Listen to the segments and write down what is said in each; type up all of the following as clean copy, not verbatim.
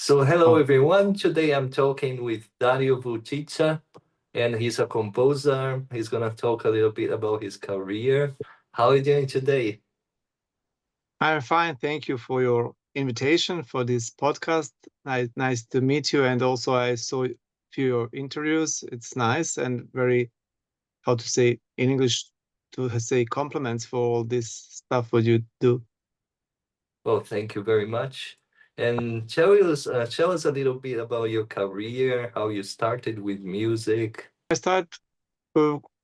So, hello Oh, everyone. Today I'm talking with Dario Vucic, and he's a composer. He's gonna talk a little bit about his career. How are you doing today? I'm fine. Thank you for your invitation for this podcast. Nice to meet you. And also, I saw a few your interviews. It's nice and very, how to say in English, to say compliments for all this stuff what you do. Well, thank you very much. And tell us a little bit about your career, how you started with music. I start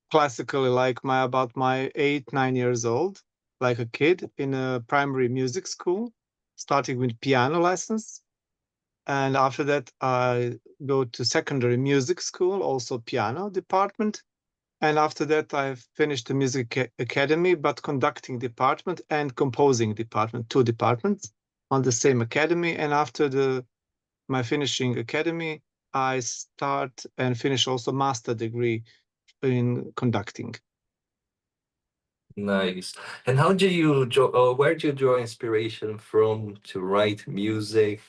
classically like my 8, 9 years old, like a kid in a primary music school, starting with piano lessons. And after that, I go to secondary music school, also piano department. And after that, I finished the music academy, but conducting department and composing department, two departments on the same academy. And after the my finishing academy, I start and finish also master degree in conducting. Nice. And how do you where do you draw inspiration from to write music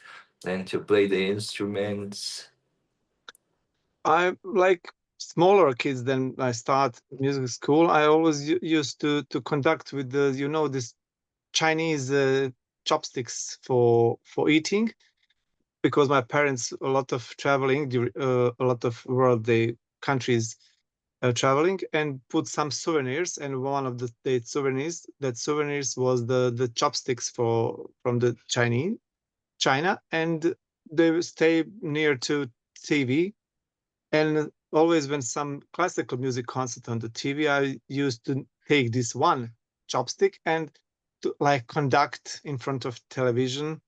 and to play the instruments? I like smaller kids than I start music school. I always used to conduct with the this Chinese chopsticks for eating because my parents a lot of traveling a lot of world they countries traveling and put some souvenirs, and one of the souvenirs was the chopsticks for from the Chinese China, and they will stay near to TV. And always when some classical music concert on the TV, I used to take this one chopstick and to like conduct in front of television,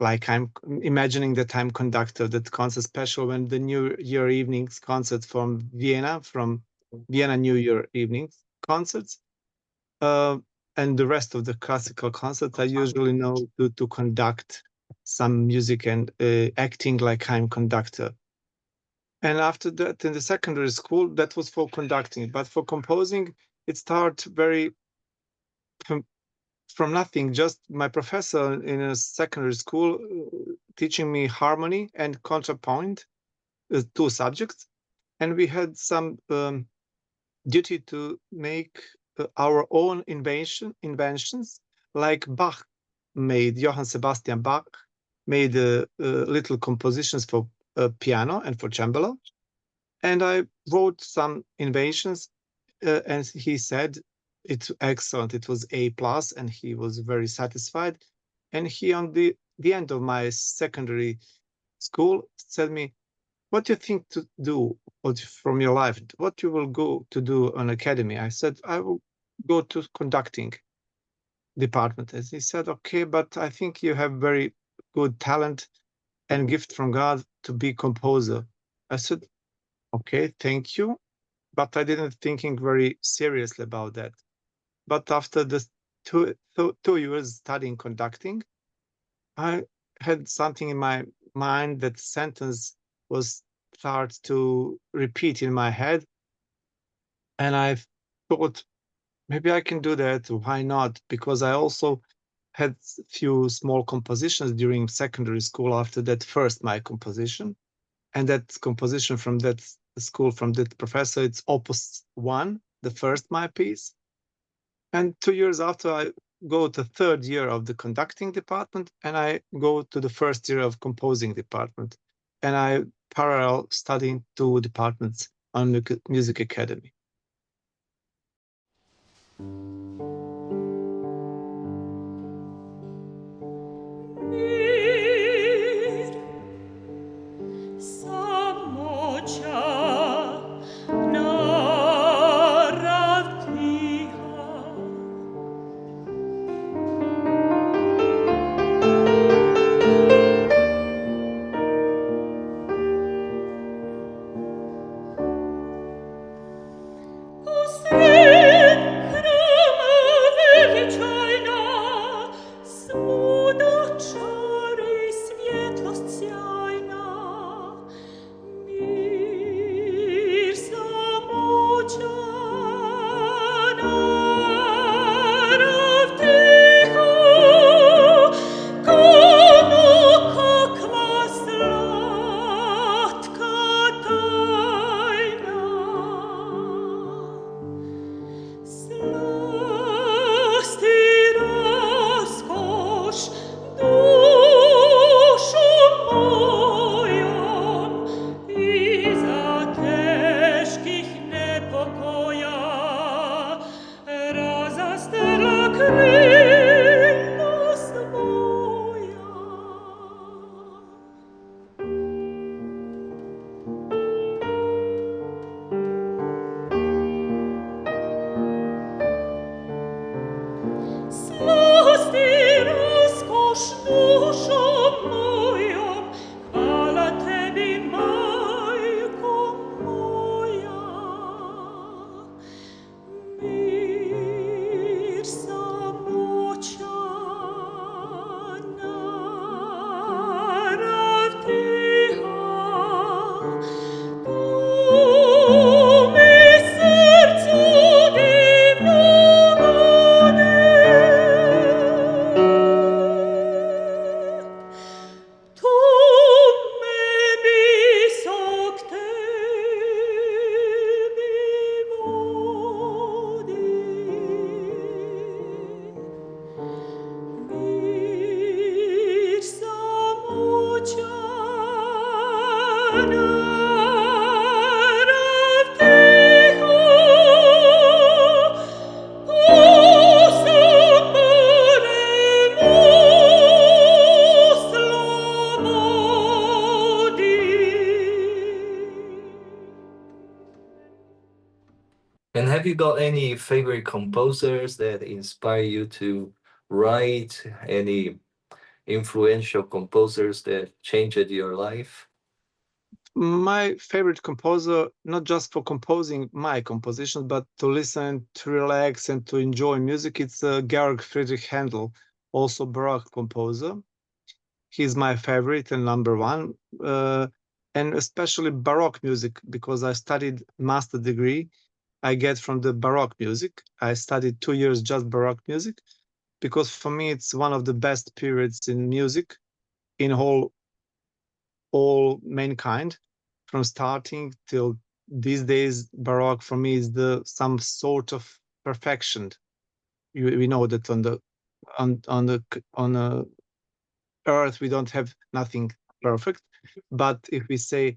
like I'm imagining that I'm conductor that concert special when the New Year evenings concert from Vienna New Year evenings concerts. Uh, and the rest of the classical concerts, I usually know to conduct some music and acting like I'm conductor. And after that, in the secondary school, that was for conducting. But for composing, it started very from, from nothing. Just my professor in a secondary school teaching me harmony and contrapoint, two subjects. And we had some duty to make our own inventions, like Bach made, Johann Sebastian Bach made little compositions for piano and for cembalo. And I wrote some inventions, and he said it's excellent. It was A plus, and he was very satisfied. And he, on the end of my secondary school, said me, "What do you think to do from your life? What you will go to do on academy?" I said, "I will go to conducting department." And he said, "Okay, but I think you have very good talent and gift from God to be composer." I said, "Okay, thank you." But I didn't thinking very seriously about that. But after the 2 years studying conducting, I had something in my mind that sentence was start to repeat in my head, and I thought maybe I can do that. Why not? Because I also had few small compositions during secondary school after that first my composition, and that composition from that school from that professor, it's opus 1, the first my piece. And 2 years after, I go to third year of the conducting department, and I go to the first year of composing department, and I parallel studying two departments on the music academy. And have you got any favorite composers that inspire you to write? Any influential composers that changed your life? My favorite composer, not just for composing my compositions, but to listen, to relax, and to enjoy music, it's Georg Friedrich Handel, also Baroque composer. He's my favorite and number one, and especially Baroque music, because I studied master degree I get from the Baroque music. I studied 2 years just Baroque music, because for me it's one of the best periods in music in all mankind, from starting till these days. Baroque for me is the some sort of perfection. We know that on the earth we don't have nothing perfect, but if we say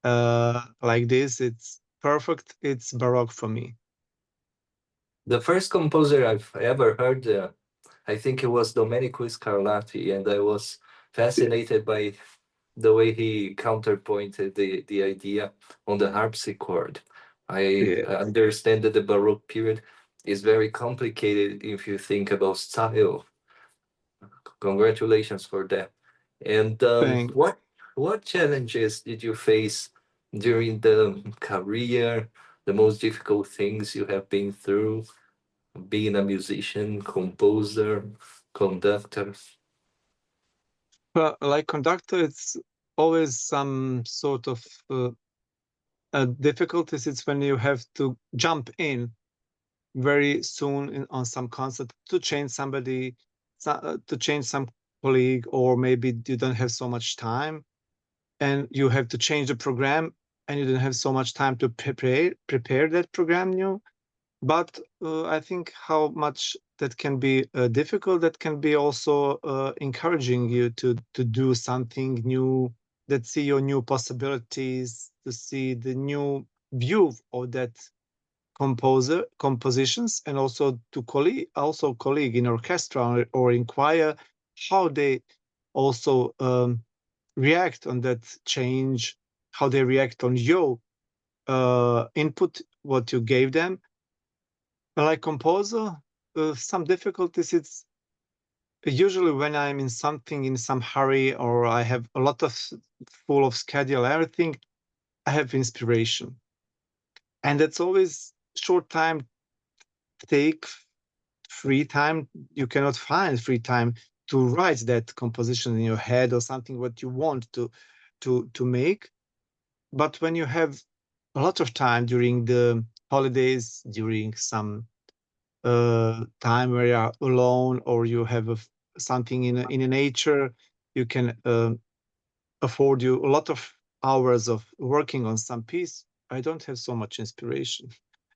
like this, it's perfect, it's Baroque for me. The first composer I've ever heard, I think it was Domenico Scarlatti, and I was fascinated by the way he counterpointed the idea on the harpsichord. I Yeah, understand that the Baroque period is very complicated if you think about style. Congratulations for that. And thanks. what challenges did you face during the career? The most difficult things you have been through, being a musician, composer, conductor. Well, like Conductor, it's always some sort of difficulties. It's when you have to jump in very soon on some concert to change somebody, to change some colleague, or maybe you don't have so much time and you have to change the program and you don't have so much time to prepare that program new. But I think how much that can be difficult, that can be also encouraging you to do something new, that see your new possibilities, to see the new view of that compositions, and also to colleague in orchestra or in choir, how they also react on that change, how they react on your input, what you gave them. Like composer, some difficulties. It's usually when I'm in something in some hurry, or I have a lot of full of schedule, everything, I have inspiration, and that's always short time take free time. You cannot find free time to write that composition in your head or something what you want to make. But when you have a lot of time during the holidays, during some time where you are alone, or you have something in a nature, you can afford you a lot of hours of working on some piece. I don't have so much inspiration.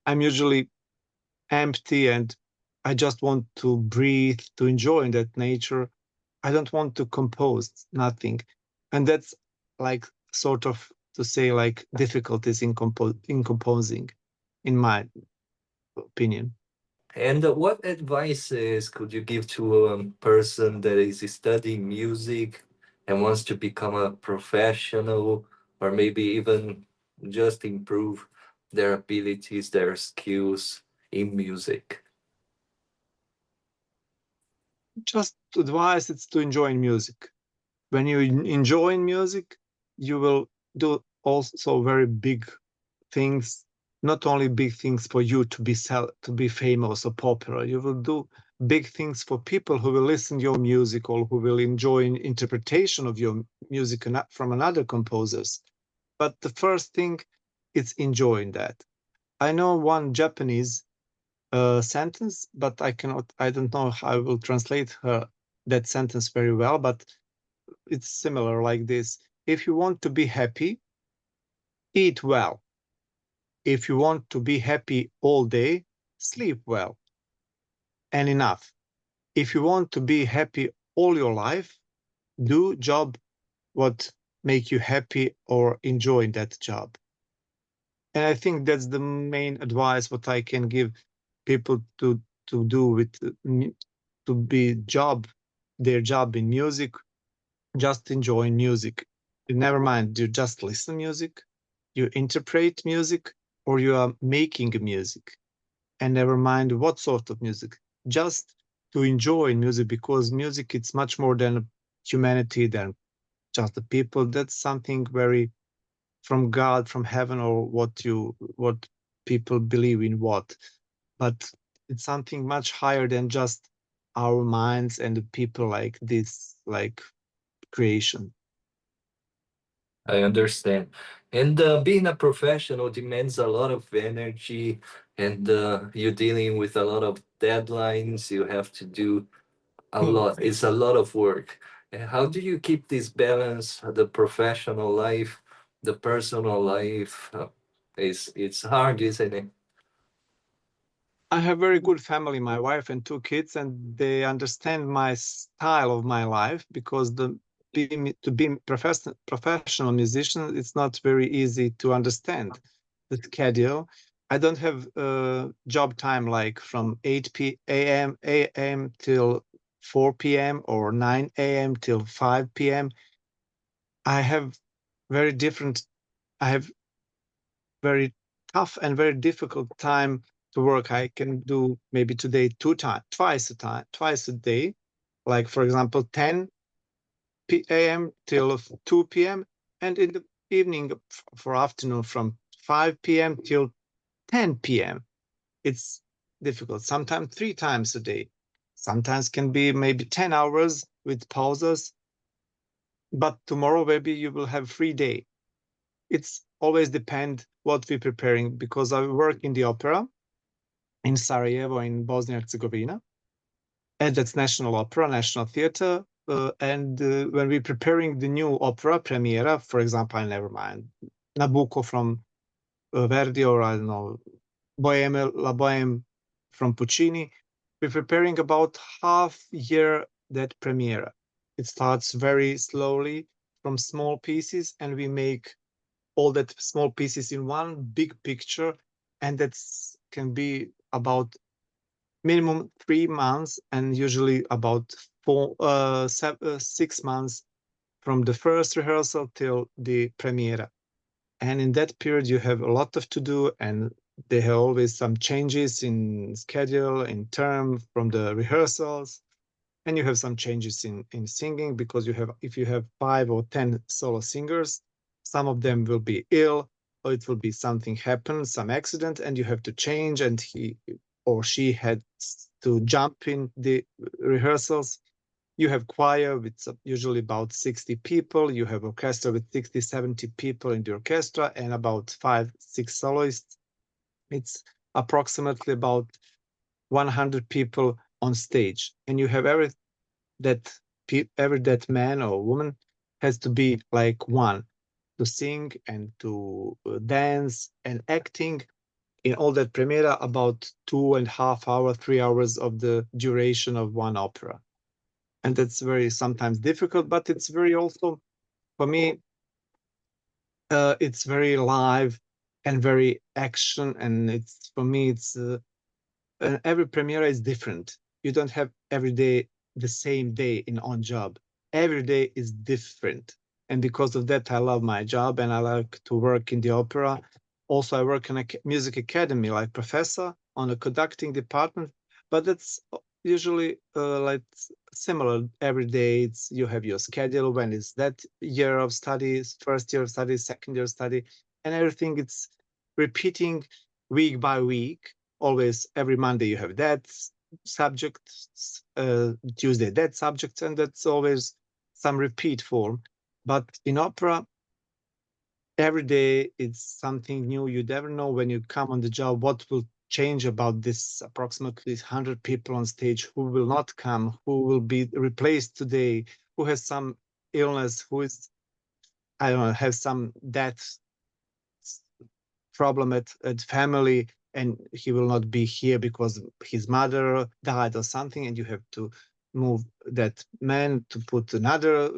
I'm usually empty, and I just want to breathe, to enjoy in that nature. I don't want to compose nothing. And that's like sort of to say like difficulties in composing, in my opinion. And what advices could you give to a person that is studying music and wants to become a professional, or maybe even just improve their abilities, their skills in music? Just advice, it's to enjoy music. When you enjoy music, you will do also very big things, not only big things for you to be famous or popular. You will do big things for people who will listen your music, or who will enjoy an interpretation of your music from another composers. But the first thing is enjoying that. I know one Japanese sentence, but I don't know how I will translate that sentence very well, but it's similar like this. If you want to be happy, eat well. If you want to be happy all day, sleep well and enough. If you want to be happy all your life, do job what make you happy or enjoy that job. And I think that's the main advice what I can give people to do with to be their job in music. Just enjoy music. Never mind, you just listen music, you interpret music, or you are making music. And never mind what sort of music. Just to enjoy music, because music it's much more than humanity, than just the people. That's something very from God, from heaven, or what people believe in what. But it's something much higher than just our minds and the people like this, like creation. I understand. And being a professional demands a lot of energy, and you're dealing with a lot of deadlines. You have to do a lot. It's a lot of work. And how do you keep this balance, the professional life, the personal life? It's hard, isn't it? I have very good family, my wife and two kids, and they understand my style of my life, because to be professional musician, it's not very easy to understand the schedule. I don't have job time like from 8 a.m. till 4 p.m. or 9 a.m. till 5 p.m. I have very different. I have very tough and very difficult time to work. I can do maybe today twice a day. Like for example, 10 a.m. till 2 p.m. and in the evening for afternoon from 5 p.m. till 10 p.m. It's difficult. Sometimes 3 times a day. Sometimes can be maybe 10 hours with pauses. But tomorrow maybe you will have free day. It's always depend what we're preparing, because I work in the opera in Sarajevo in Bosnia and Herzegovina, and that's National Opera, National Theater. And when we're preparing the new opera premiere, for example, I never mind Nabucco from Verdi, or I don't know La Boheme from Puccini, we're preparing about half year that premiere. It starts very slowly from small pieces, and we make all that small pieces in one big picture, and that can be about minimum 3 months, and usually about 6 months from the first rehearsal till the premiere. And in that period you have a lot of to do, and there are always some changes in schedule, in term from the rehearsals, and you have some changes in singing, because you have, if you have 5 or 10 solo singers, some of them will be ill, or it will be something happen, some accident, and you have to change, and he or she had to jump in the rehearsals. You have choir with usually about 60 people, you have orchestra with 60-70 people in the orchestra, and about 5-6 soloists. It's approximately about 100 people on stage, and you have that every that man or woman has to be like one, to sing and to dance and acting in all that premiere, about 2.5 hours, 3 hours of the duration of one opera. And that's very sometimes difficult, but it's very also, for me, it's very live and very action, and it's, for me, it's every premiere is different. You don't have every day the same day in on job. Every day is different. And because of that, I love my job and I like to work in the opera. Also, I work in a music academy like professor on a conducting department, but that's usually like similar every day. It's, you have your schedule, when is that year of studies, first year of studies, second year of study, and everything. It's repeating week by week. Always every Monday you have that subject, Tuesday that subject, and that's always some repeat form. But in opera, every day it's something new. You never know when you come on the job what will change about this approximately 100 people on stage, who will not come, who will be replaced today, who has some illness, who is, I don't know, has some death problem at family, and he will not be here because his mother died or something, and you have to move that man to put another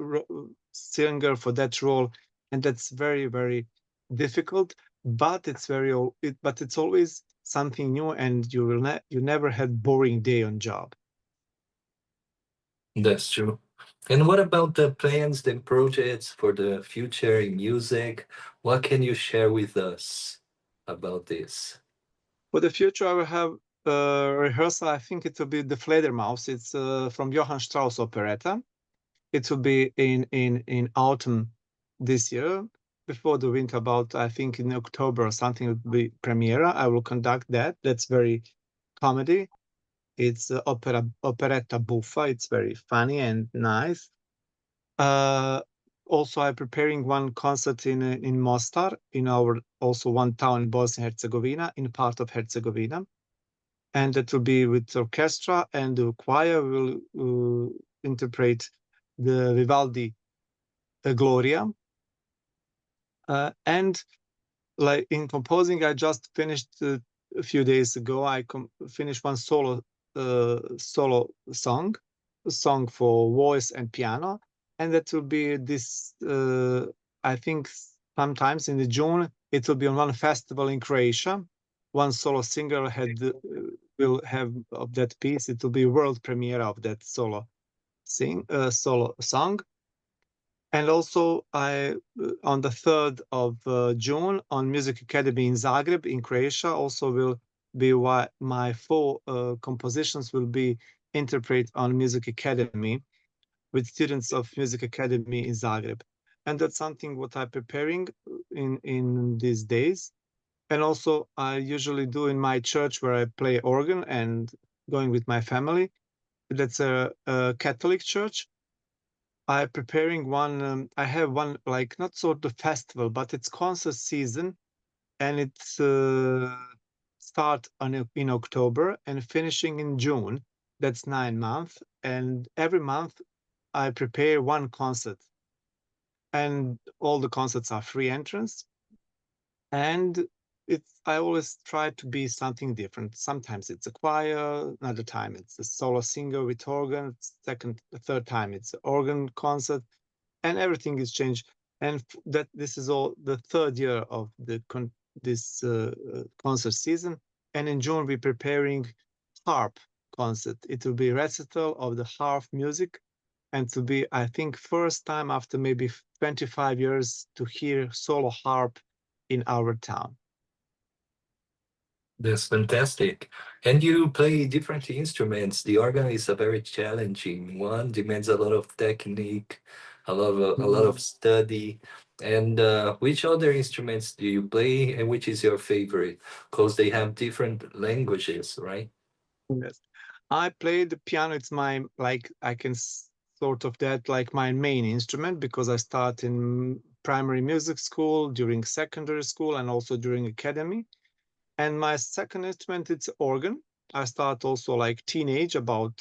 singer for that role, and that's very, very difficult. But but it's always something new, and you never had boring day on job. That's true. And what about the plans and projects for the future in music? What can you share with us about this? For the future, I will have a rehearsal. I think it will be the Fledermaus. It's from Johann Strauss operetta. It will be in autumn this year, before the winter. About I think in October or something will be premiere. I will conduct that. That's very comedy. It's operetta buffa. It's very funny and nice. Uh, Also, I'm preparing one concert in Mostar, in our also one town in Bosnia and Herzegovina, in part of Herzegovina, and it will be with orchestra, and the choir will interpret the Vivaldi Gloria. And like in composing, I just finished a few days ago. I finished one solo song, a song for voice and piano, and that will be this. I think sometimes in the June it will be on one festival in Croatia. One solo singer will have of that piece. It will be world premiere of that solo song. And also, I on the 3rd of June on Music Academy in Zagreb, in Croatia, also will be my 4 compositions will be interpreted on Music Academy with students of Music Academy in Zagreb. And that's something what I'm preparing in these days. And also, I usually do in my church where I play organ and going with my family. That's a Catholic church. I preparing one. I have one like not sort of festival, but it's concert season, and it's start in October and finishing in June. That's 9 months, and every month I prepare one concert, and all the concerts are free entrance. And it's I always try to be something different. Sometimes it's a choir, another time it's a solo singer with organ, the third time it's an organ concert, and everything is changed. And that this is all the 3rd year of this concert season. And in June we're preparing harp concert. It will be recital of the harp music, and to be I think first time after maybe 25 years to hear solo harp in our town. That's fantastic. And you play different instruments. The organ is a very challenging one, demands a lot of technique, a lot of study. And which other instruments do you play, and which is your favorite? Because they have different languages, right? Yes. I play the piano. It's my like I can sort of that like my main instrument because I start in primary music school, during secondary school, and also during academy. And my second instrument it's organ. I start also like teenage, about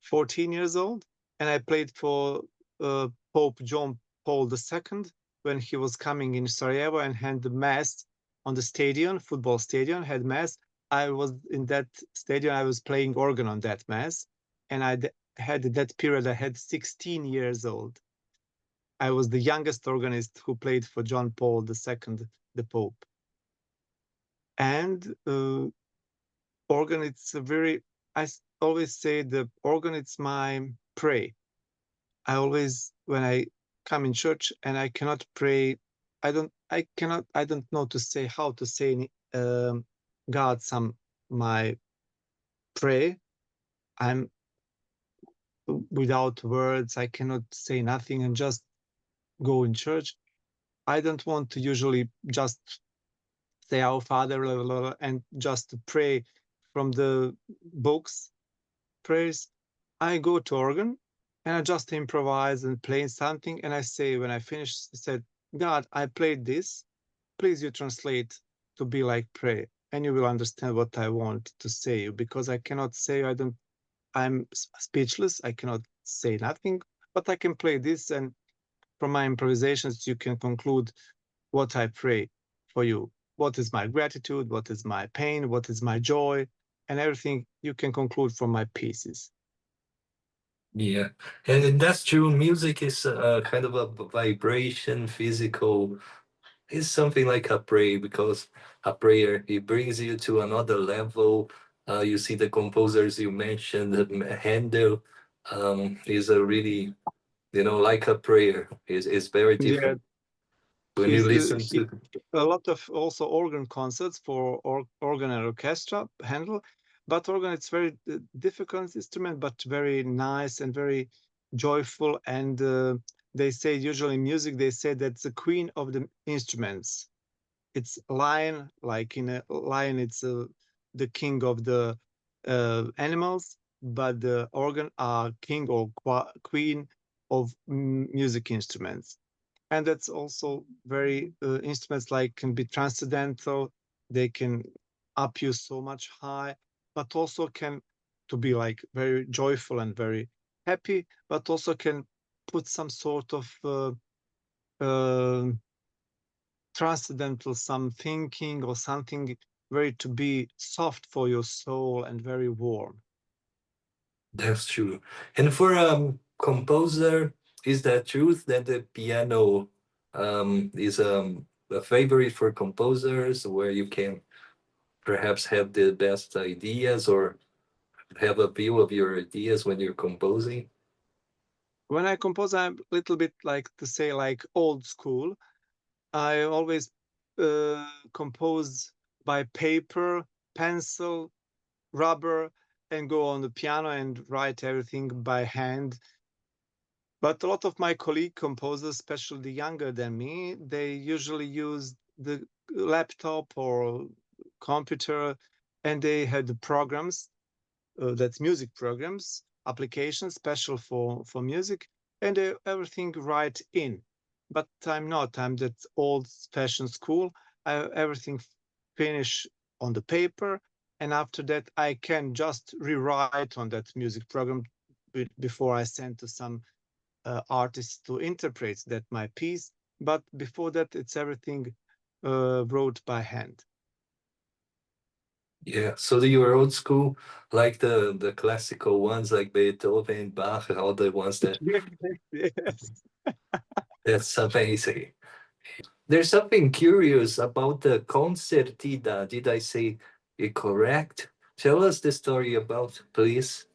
14 years old, and I played for Pope John Paul II when he was coming in Sarajevo and had the mass on the stadium, football stadium, had mass. I was in that stadium. I was playing organ on that mass, and had that period. I had 16 years old. I was the youngest organist who played for John Paul II, the Pope. And organ, it's a very. Always say the organ. It's my pray. I always, when I come in church and I cannot pray, I don't know to say how to say God my pray. I'm without words. I cannot say nothing and just go in church. I don't want to usually just say our Father, blah, blah, blah, and just to pray from the books prayers. I go to organ and I just improvise and play something. And I say, when I finish, I said, God, I played this. Please you translate to be like pray. And you will understand what I want to say, because I cannot say, I'm speechless. I cannot say nothing, but I can play this. And from my improvisations, you can conclude what I pray for you. What is my gratitude? What is my pain? What is my joy? And everything you can conclude from my pieces. Yeah, and that's true. Music is kind of a vibration, physical. It's something like a prayer because a prayer it brings you to another level. You see the composers you mentioned, Handel, is a really like a prayer. Is very Yeah, different when you listen he to. a lot of also organ concerts for organ and orchestra Handel, but organ it's very difficult instrument, but very nice and very joyful. And they say usually in music they say that's the queen of the instruments. It's lion, like in a lion, it's the king of the animals, but the organ are king or queen of music instruments. And that's also very instruments like can be transcendental. They can up you so much high, but also can to be like very joyful and very happy, but also can put some sort of uh, transcendental, some thinking or something very to be soft for your soul and very warm. That's true. And for composer, is that truth that the piano is a favorite for composers where you can perhaps have the best ideas or have a view of your ideas when you're composing? When I compose, I'm a little bit like to say like old school. I always compose by paper, pencil, rubber, and go on the piano and write everything by hand. But a lot of my colleague composers, especially younger than me, they usually use the laptop or computer, and they had the programs, that's music programs, applications special for music, and they everything right in. But I'm not. I'm that old-fashioned school. Everything finish on the paper, and after that, I can just rewrite on that music program before I send to some artists to interpret that my piece. But before that, it's everything wrote by hand. Yeah, so you are old school, like the classical ones like Beethoven, Bach, all the ones Yes. that's amazing. There's something curious about the Concertida. Did I say it correct? Tell us the story about, please.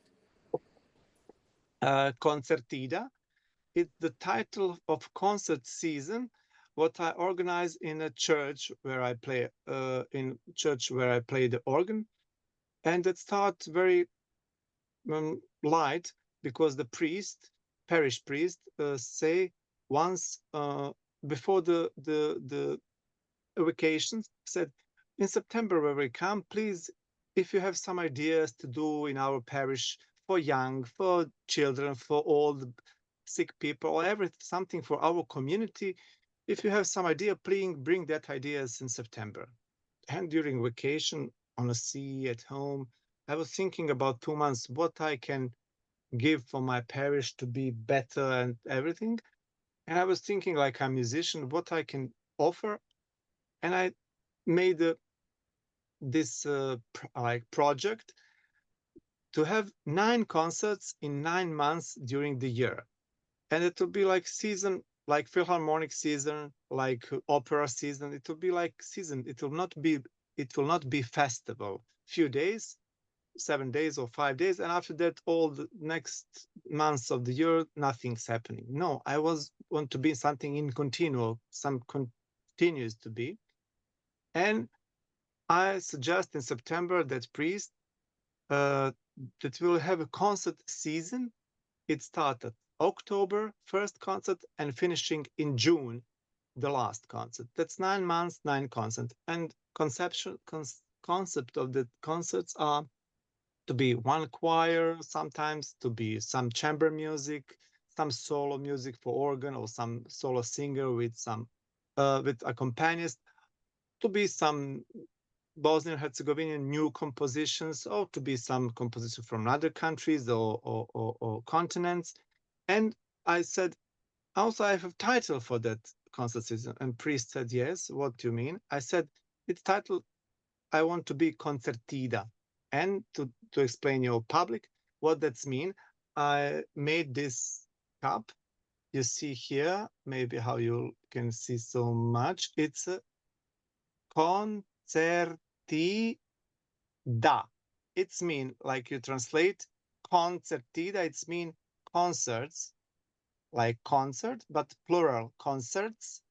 Concertida. It's the title of concert season, what I organize in a church where I play the organ, and it starts very light because the priest, parish priest, say once before the vacations said in September when we come, please, if you have some ideas to do in our parish for young, for children, for old, sick people, or every something for our community, if you have some idea, please bring that ideas in September. And during vacation on a sea at home, I was thinking about 2 months what I can give for my parish to be better and everything. And I was thinking like a musician, what I can offer, and I made this like project to have 9 concerts in 9 months during the year, and it will be like season, like philharmonic season, like opera season. It will be like season. It will not be festival. Few days, 7 days or 5 days, and after that, all the next months of the year, nothing's happening. No, I was want to be something in continual, some continues to be, and I suggest in September that priest uh, that will have a concert season. It started October, first concert, and finishing in June, the last concert. That's 9 months, 9 concerts. And concept of the concerts are to be one choir, sometimes to be some chamber music, some solo music for organ, or some solo singer with some with accompanist, to be some Bosnian Herzegovinian new compositions, or to be some composition from other countries or continents. And I said, also, I have a title for that concert season. And priest said, yes, what do you mean? I said, it's titled, I want to be concertida. And to explain your public what that's mean, I made this cup. You see here, maybe how you can see so much. It's a KoncertiDA. It's mean, like you translate KoncertiDA, it's mean concerts, like concert, but plural concerts.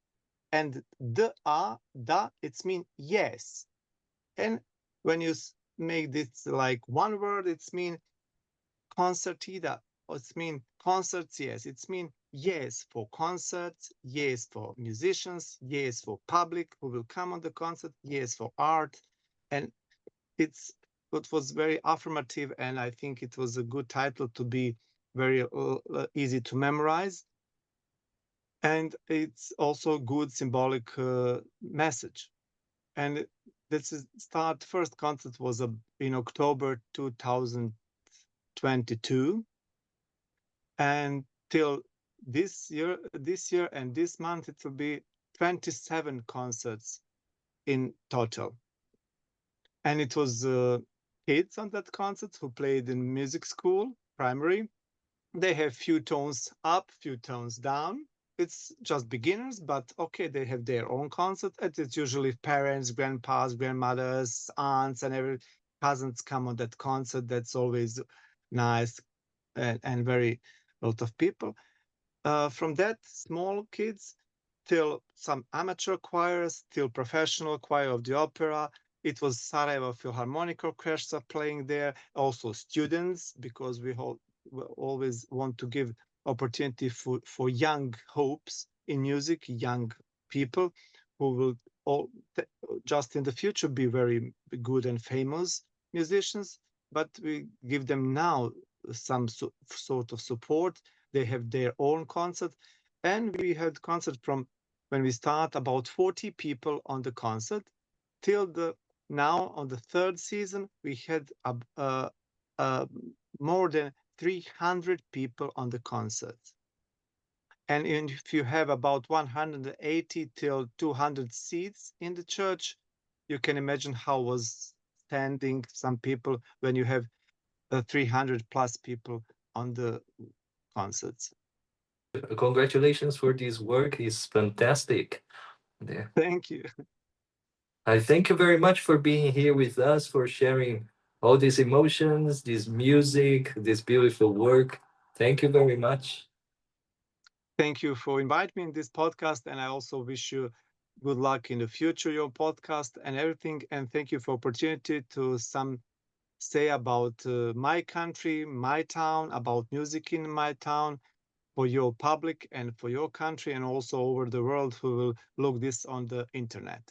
And da, it's mean yes. And when you make this like one word, it's mean KoncertDA. It's mean concerts, yes. It's mean yes for concerts, yes for musicians, yes for public who will come on the concert, yes for art. And it's it was very affirmative, and I think it was a good title to be very easy to memorize. And it's also a good symbolic message. And this is start first concert was in October 2022, and till this year and this month it will be 27 concerts in total. And it was kids on that concert who played in music school primary. They have few tones up, few tones down. It's just beginners, but okay, they have their own concert. And it's usually parents, grandpas, grandmothers, aunts, and every cousins come on that concert. That's always nice, and very lot of people. From that, small kids till some amateur choirs, till professional choir of the opera. It was Sarajevo Philharmonic Orchestra playing there, also students, because we always want to give opportunity for young hopes in music, young people who will all just in the future be very good and famous musicians. But we give them now some sort of support. They have their own concert, and we had concert from when we start about 40 people on the concert till the now on the third season we had uh, more than 300 people on the concert. And if you have about 180 till 200 seats in the church, you can imagine how was standing some people when you have 300 plus people on the concerts. Congratulations for this work. It's fantastic. Yeah. Thank you. I thank you very much for being here with us, for sharing all these emotions, this music, this beautiful work. Thank you very much. Thank you for inviting me in this podcast, and I also wish you good luck in the future, your podcast and everything. And thank you for opportunity to some say about my country, my town, about music in my town, for your public and for your country, and also over the world who will look this on the internet.